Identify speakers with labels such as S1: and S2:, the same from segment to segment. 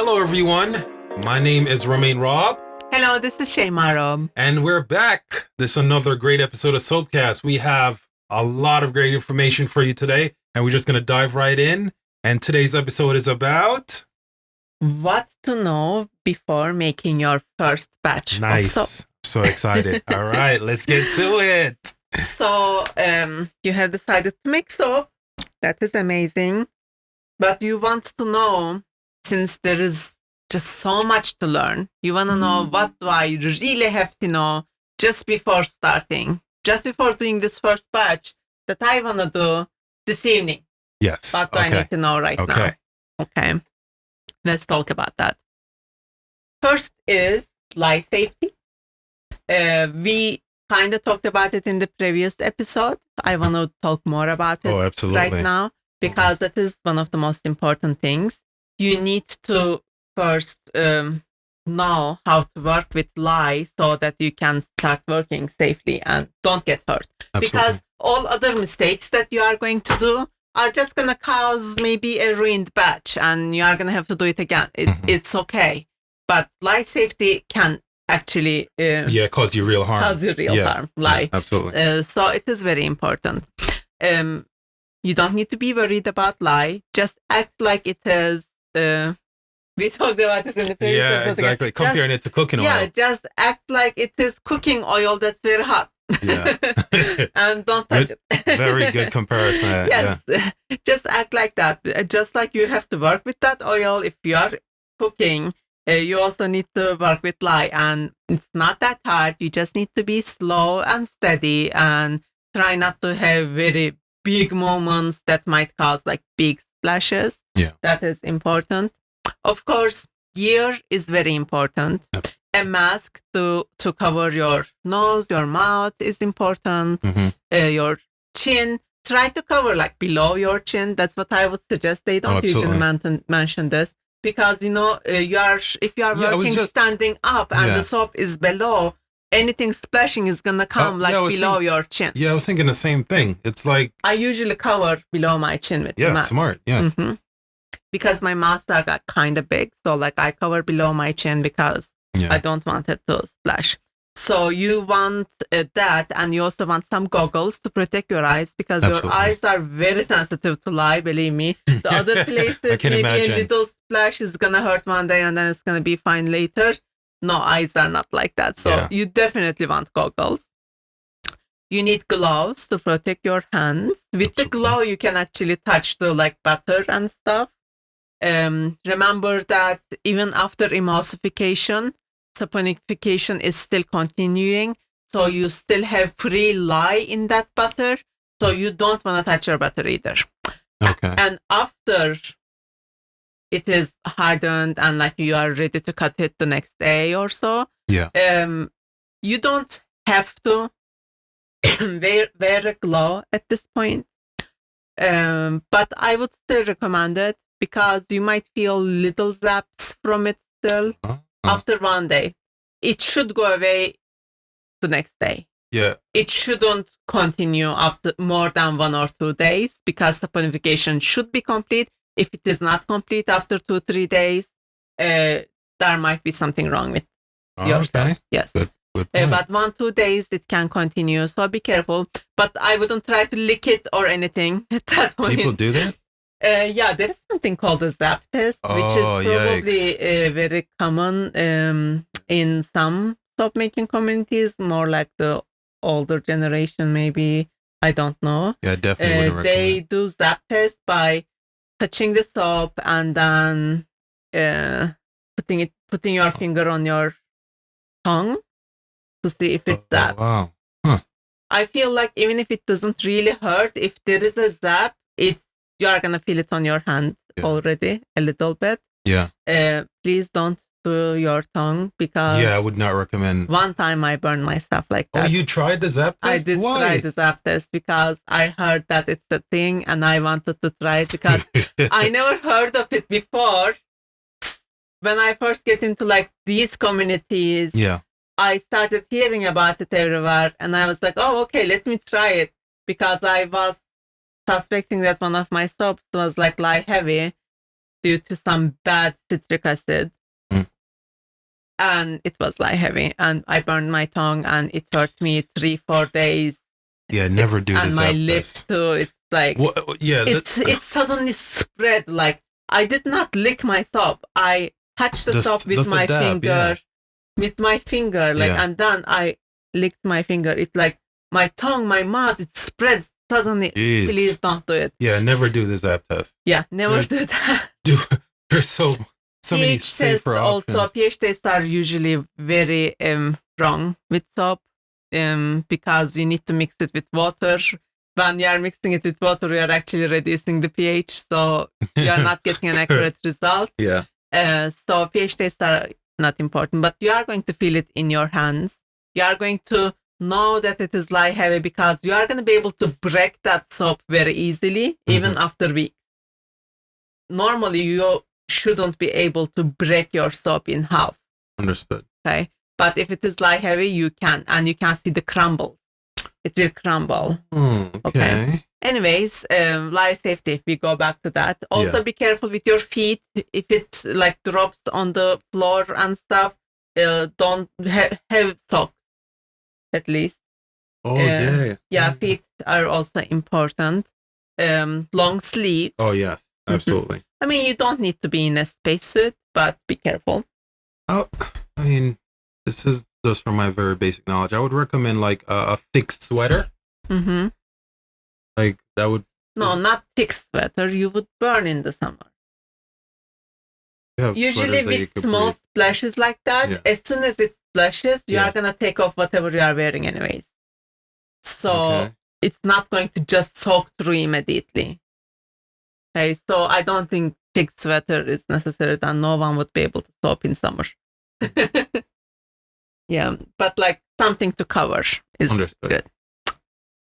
S1: Hello, everyone. My name is Romain Rob.
S2: Hello, this is Shayma Rob.
S1: And we're back. This is another great episode of SoapCast. We have a lot of great information for you today, and we're just going to dive right in. And today's episode is about...
S2: what to know before making your first batch of soap.
S1: Nice. So excited. All right, let's get to it.
S2: So, you have decided to make soap. That is amazing. But you want to know, since there is just so much to learn, you want to know what do I really have to know just before starting, just before doing this first batch that I want to do this evening.
S1: Yes.
S2: What do I need to know right now? Okay. Let's talk about that. First is Lye Safety. We kind of talked about it in the previous episode. I want to talk more about it right now because that is one of the most important things. You need to first know how to work with lye so that you can start working safely and don't get hurt.
S1: Absolutely.
S2: Because all other mistakes that you are going to do are just going to cause maybe a ruined batch and you are going to have to do it again. It's okay. But Lye Safety can actually
S1: cause you real harm.
S2: Harm. Lye.
S1: Absolutely.
S2: So it is very important. You don't need to be worried about lye. Just act like it is... we talked about it in the previous episode.
S1: Yeah, exactly. Comparing it to cooking oil.
S2: Yeah, just act like it is cooking oil that's very hot.
S1: Yeah.
S2: And don't touch it.
S1: Very good comparison.
S2: Yes. Yeah. Just act like that. Just like you have to work with that oil. If you are cooking, you also need to work with lye. And it's not that hard. You just need to be slow and steady and try not to have very big moments that might cause like big splashes.
S1: Yeah.
S2: That is important. Of course, gear is very important. A mask to cover your nose, your mouth is important. Your chin. Try to cover like below your chin. That's what I would suggest. They don't usually mention this because, if you are working standing up and the soap is below, anything splashing is going to come below your chin.
S1: Yeah, I was thinking the same thing. It's like...
S2: I usually cover below my chin with the mask.
S1: Yeah, smart. Yeah.
S2: Because my mouths are kind of big. So like I cover below my chin because I don't want it to splash. So you want that, and you also want some goggles to protect your eyes because your eyes are very sensitive to lye, believe me. The other places, maybe a little splash is going to hurt one day and then it's going to be fine later. No, eyes are not like that. So you definitely want goggles. You need gloves to protect your hands. With the glove, you can actually touch the butter and stuff. Remember that even after emulsification, saponification is still continuing. So you still have free lye in that butter. So you don't want to touch your butter either.
S1: Okay.
S2: And after it is hardened and you are ready to cut it the next day or so.
S1: Yeah.
S2: You don't have to wear a glove at this point. But I would still recommend it because you might feel little zaps from it still after one day. It should go away the next day.
S1: Yeah.
S2: It shouldn't continue after more than 1 or 2 days because saponification should be complete. If it is not complete after 2-3 days, there might be something wrong with your stuff. Yes.
S1: Good
S2: but 1-2 days, it can continue. So be careful. But I wouldn't try to lick it or anything at that point.
S1: People do that?
S2: There is something called a zap test, which is probably very common in some soap making communities, more like the older generation, maybe. I don't know.
S1: Yeah, definitely wouldn't recommend.
S2: They do zap test by touching the soap and then putting your finger on your tongue to see if it zaps.
S1: Wow. Huh.
S2: I feel like even if it doesn't really hurt, if there is a zap, you are gonna feel it on your hand already a little bit.
S1: Yeah.
S2: Please don't do your tongue because
S1: I would not recommend.
S2: One time I burned myself like that.
S1: Oh, you tried the zap test?
S2: I did try the zap test because I heard that it's a thing and I wanted to try it because I never heard of it before. When I first get into these communities, I started hearing about it everywhere and I was like, oh, okay, let me try it because I was suspecting that one of my soaps was lye heavy. due to some bad citric acid. And it was Lye heavy, and I burned my tongue, and it hurt me 3-4 days.
S1: Yeah, never do
S2: and
S1: this.
S2: And my
S1: at
S2: lips
S1: this.
S2: too. It's like it suddenly spread. Like I did not lick my soap. I touched the soap with my finger, and then I licked my finger. It's like my tongue, my mouth, it spreads suddenly.
S1: Jeez.
S2: Please don't do it.
S1: Yeah, never do this app test.
S2: Yeah, never do that.
S1: There's so many safer options.
S2: Also, pH tests are usually very wrong with soap because you need to mix it with water. When you are mixing it with water, you are actually reducing the pH, so you are not getting an accurate result.
S1: Yeah.
S2: So pH tests are not important, but you are going to feel it in your hands. You are going to know that it is Lye heavy because you are going to be able to break that soap very easily, even after weeks. Normally, you shouldn't be able to break your soap in half.
S1: Understood.
S2: Okay. But if it is Lye heavy, you can, and you can see the crumble. It will crumble.
S1: Okay.
S2: Anyways, Lye Safety, we go back to that. Also, be careful with your feet. If it like drops on the floor and stuff, don't have socks, at least. Yeah, feet are also important. Long sleeves.
S1: Oh, yes, absolutely.
S2: I mean, you don't need to be in a spacesuit, but be careful.
S1: Oh, I mean, this is just from my very basic knowledge. I would recommend like a thick sweater. Like that would.
S2: No, not thick sweater. You would burn in the summer. Usually with small splashes like that, as soon as it splashes, you are going to take off whatever you are wearing anyways. So it's not going to just soak through immediately. Okay, so I don't think thick sweater is necessary, and no one would be able to soap in summer. Yeah, but like something to cover is good.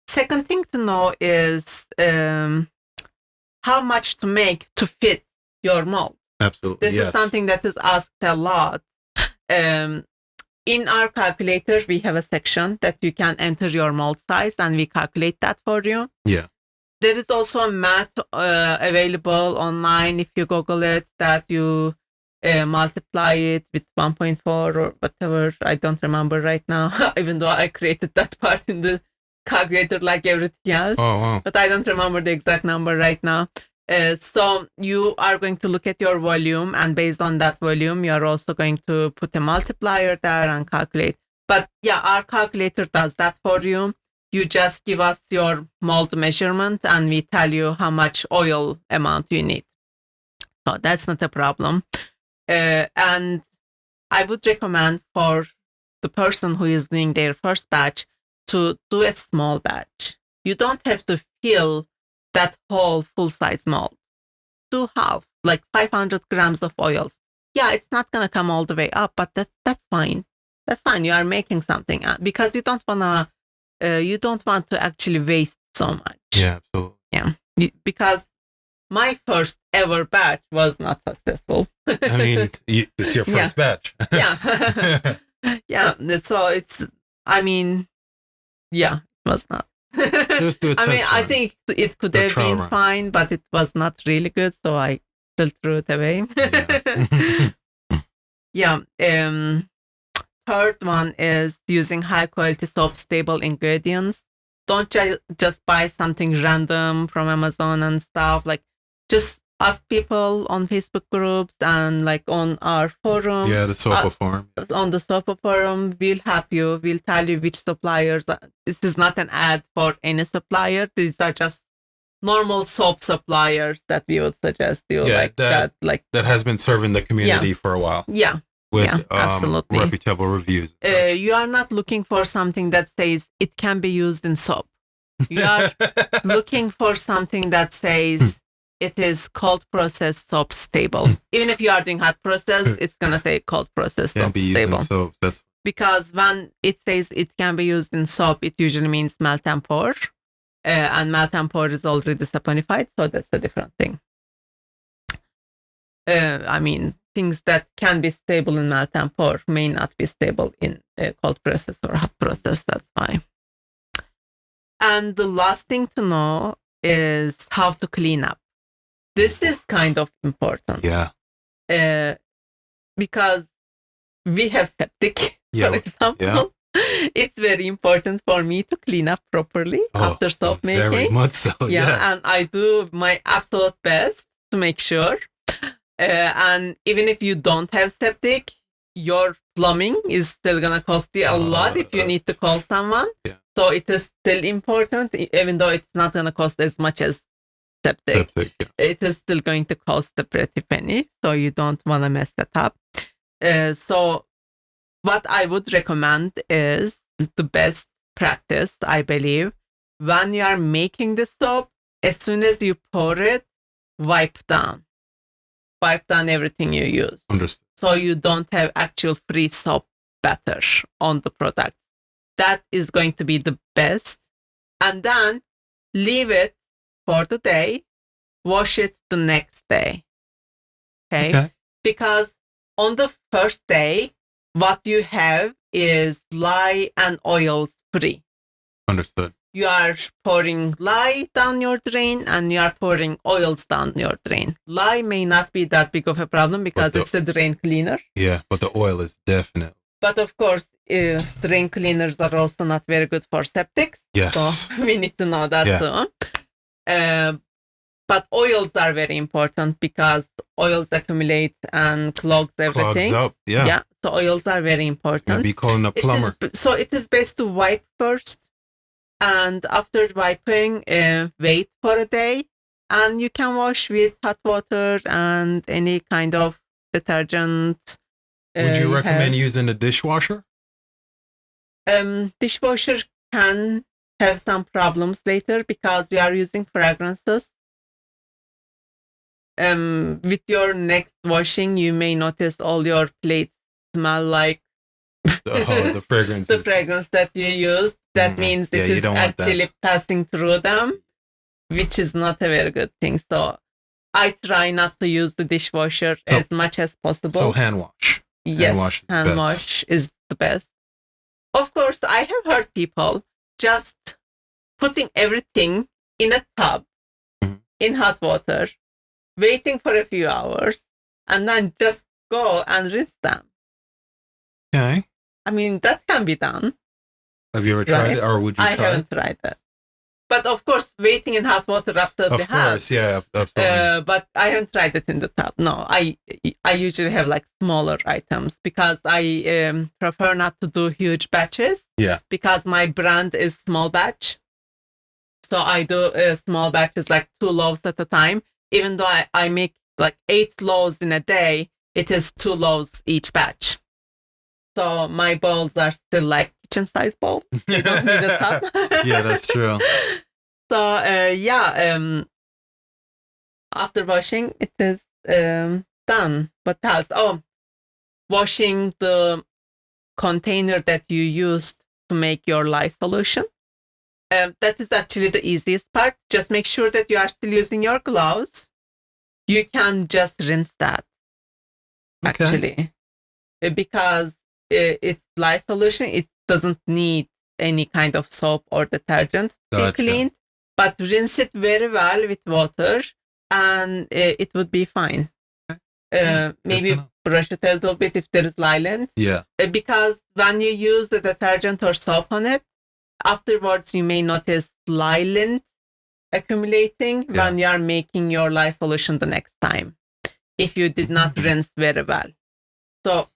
S2: Second thing to know is how much to make to fit your mold.
S1: Absolutely.
S2: This is something that is asked a lot. In our calculator, we have a section that you can enter your mold size, and we calculate that for you.
S1: Yeah.
S2: There is also a math available online if you Google it, that you multiply it with 1.4 or whatever. I don't remember right now, even though I created that part in the calculator like everything else.
S1: Oh, wow.
S2: But I don't remember the exact number right now. So you are going to look at your volume, and based on that volume, you are also going to put a multiplier there and calculate. But yeah, our calculator does that for you. You just give us your mold measurement, and we tell you how much oil amount you need. So that's not a problem. And I would recommend for the person who is doing their first batch to do a small batch. You don't have to fill that whole full-size mold. Do half, like 500 grams of oils. Yeah, it's not going to come all the way up, but that's fine. That's fine. You are making something because you don't want to actually waste so much.
S1: Yeah, absolutely.
S2: Yeah, because my first ever batch was not successful.
S1: I mean, it's your first batch.
S2: Yeah. Yeah. So it was not.
S1: Just do a test
S2: I think it could have been fine, but it was not really good, so I still threw it away. Yeah. Third one is using high quality soap, stable ingredients. Don't just buy something random from Amazon and stuff. Like, just ask people on Facebook groups and like on our forum.
S1: Yeah, the Soapah forum.
S2: On the Soapah forum, we'll help you. We'll tell you which suppliers. This is not an ad for any supplier. These are just normal soap suppliers that we would suggest you.
S1: Yeah,
S2: that
S1: has been serving the community for a while.
S2: Yeah.
S1: With
S2: absolutely
S1: reputable reviews.
S2: You are not looking for something that says it can be used in soap. You are looking for something that says it is cold process soap stable. Even if you are doing hot process, it's going to say cold process soap stable.
S1: Soaps,
S2: because when it says it can be used in soap, it usually means melt and pour. And melt and pour is already saponified, so that's a different thing. Things that can be stable in melt and pour may not be stable in a cold process or hot process. That's fine. And the last thing to know is how to clean up. This is kind of important.
S1: Yeah.
S2: Because we have septic,
S1: Yeah.
S2: for example.
S1: Yeah.
S2: It's very important for me to clean up properly after soap making.
S1: Very much so. Yeah.
S2: And I do my absolute best to make sure. And even if you don't have septic, your plumbing is still gonna cost you a lot if you need to call someone.
S1: Yeah.
S2: So it is still important, even though it's not gonna cost as much as septic.
S1: Yes.
S2: It is still going to cost a pretty penny, so you don't want to mess that up. So what I would recommend is the best practice, I believe, when you are making the soap, as soon as you pour it, wipe down everything you use.
S1: Understood.
S2: So you don't have actual free soap batter on the product. That is going to be the best. And then leave it for the day, wash it the next day. Okay? Because on the first day, what you have is lye and oils free.
S1: Understood.
S2: You are pouring lye down your drain and you are pouring oils down your drain. Lye may not be that big of a problem because it's a drain cleaner.
S1: Yeah, but the oil is definite.
S2: But of course, drain cleaners are also not very good for septics.
S1: Yes.
S2: So we need to know that too. But oils are very important because oils accumulate and clogs everything.
S1: Clogs up, yeah.
S2: So oils are very important.
S1: Be calling a plumber.
S2: It is best to wipe first. And after wiping, wait for a day. And you can wash with hot water and any kind of detergent.
S1: Would you recommend using a dishwasher?
S2: Dishwasher can have some problems later because you are using fragrances. With your next washing, you may notice all your plates smell like
S1: the fragrance.
S2: The fragrance that you used. That means it is actually passing through them, which is not a very good thing. So I try not to use the dishwasher as much as possible.
S1: So hand wash.
S2: Yes, hand wash is the best. Of course, I have heard people just putting everything in a tub in hot water, waiting for a few hours, and then just go and rinse them.
S1: Okay.
S2: I mean, that can be done.
S1: Have you ever tried it, or would you try it?
S2: I haven't tried that. But of course, waiting in hot water absolutely helps.
S1: Of course, yeah, absolutely.
S2: But I haven't tried it in the tub. No, I usually have like smaller items because I prefer not to do huge batches.
S1: Yeah.
S2: Because my brand is small batch. So I do small batches, like 2 loaves at a time. Even though I make like 8 loaves in a day, it is 2 loaves each batch. So my bowls are still like kitchen size bowl. You don't need a tub.
S1: Yeah, that's true.
S2: So after washing, it is done. What else? Oh, washing the container that you used to make your lye solution. That is actually the easiest part. Just make sure that you are still using your gloves. You can just rinse that, actually. Because it's lye solution, it doesn't need any kind of soap or detergent to be cleaned. But rinse it very well with water and it would be fine. Maybe brush it a little bit if there is lye lint.
S1: Yeah.
S2: Because when you use the detergent or soap on it, afterwards you may notice lye lint accumulating when you are making your lye solution the next time, if you did not rinse very well. So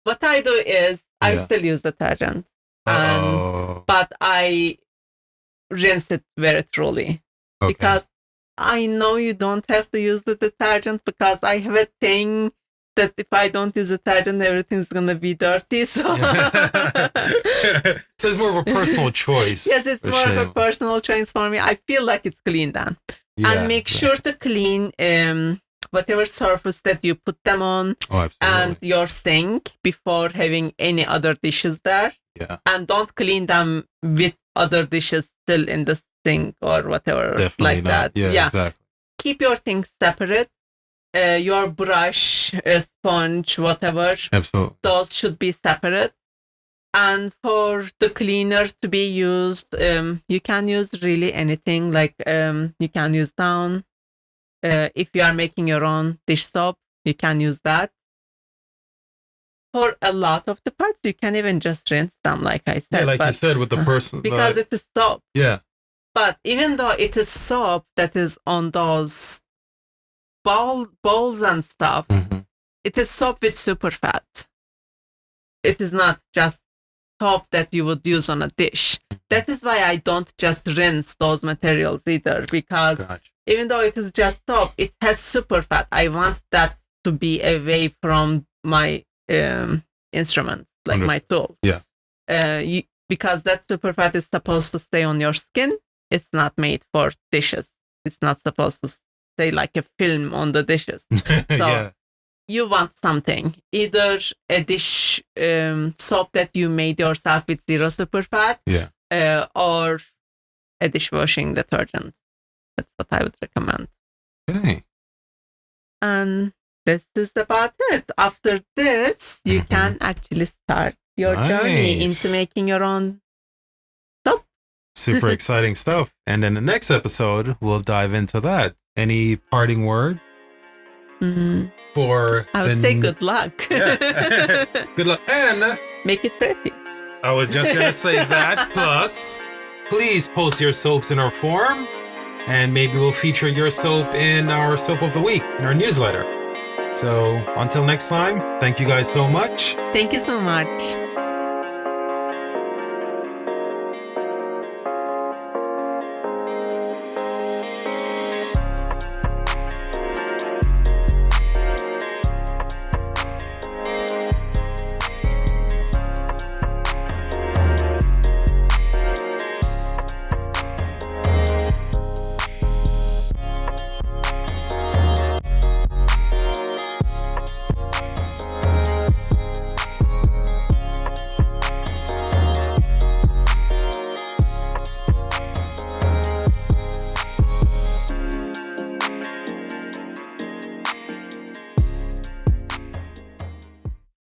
S2: what I do is I still use detergent, but I rinse it very thoroughly because I know you don't have to use the detergent, because I have a thing that if I don't use detergent, everything's gonna be dirty. So,
S1: so it's more of a personal choice.
S2: Yes, it's more of a personal choice for me. I feel like it's clean then, and make sure to clean whatever surface that you put them on, and your sink before having any other dishes there.
S1: Yeah, and
S2: don't clean them with other dishes still in the sink or whatever.
S1: Definitely
S2: like
S1: not.
S2: that.
S1: Yeah, exactly.
S2: Keep your things separate. Your brush, sponge, whatever.
S1: Absolutely.
S2: Those should be separate. And for the cleaner to be used, you can use really anything. Like you can use down. if you are making your own dish soap, you can use that. For a lot of the parts, you can even just rinse them, like I said.
S1: Yeah, like you said with the person.
S2: Because it is soap.
S1: Yeah.
S2: But even though it is soap that is on those bowls and stuff, it is soap with super fat. It is not just soap that you would use on a dish. That is why I don't just rinse those materials either, because even though it is just soap, it has super fat. I want that to be away from my instruments, like my tools.
S1: Yeah.
S2: Because that super fat is supposed to stay on your skin. It's not made for dishes. It's not supposed to stay like a film on the dishes. So you want something, either a dish soap that you made yourself with zero super fat, or a dishwashing detergent. That's what I would recommend.
S1: Okay.
S2: And this is about it. After this, you can actually start your journey into making your own soap.
S1: Super exciting stuff. And in the next episode, we'll dive into that. Any parting words? For
S2: I would say good luck.
S1: Yeah. Good luck. And
S2: make it pretty.
S1: I was just going to say that. Plus, please post your soaps in our forum. And maybe we'll feature your soap in our Soap of the Week, in our newsletter. So until next time, thank you guys so much.
S2: Thank you so much.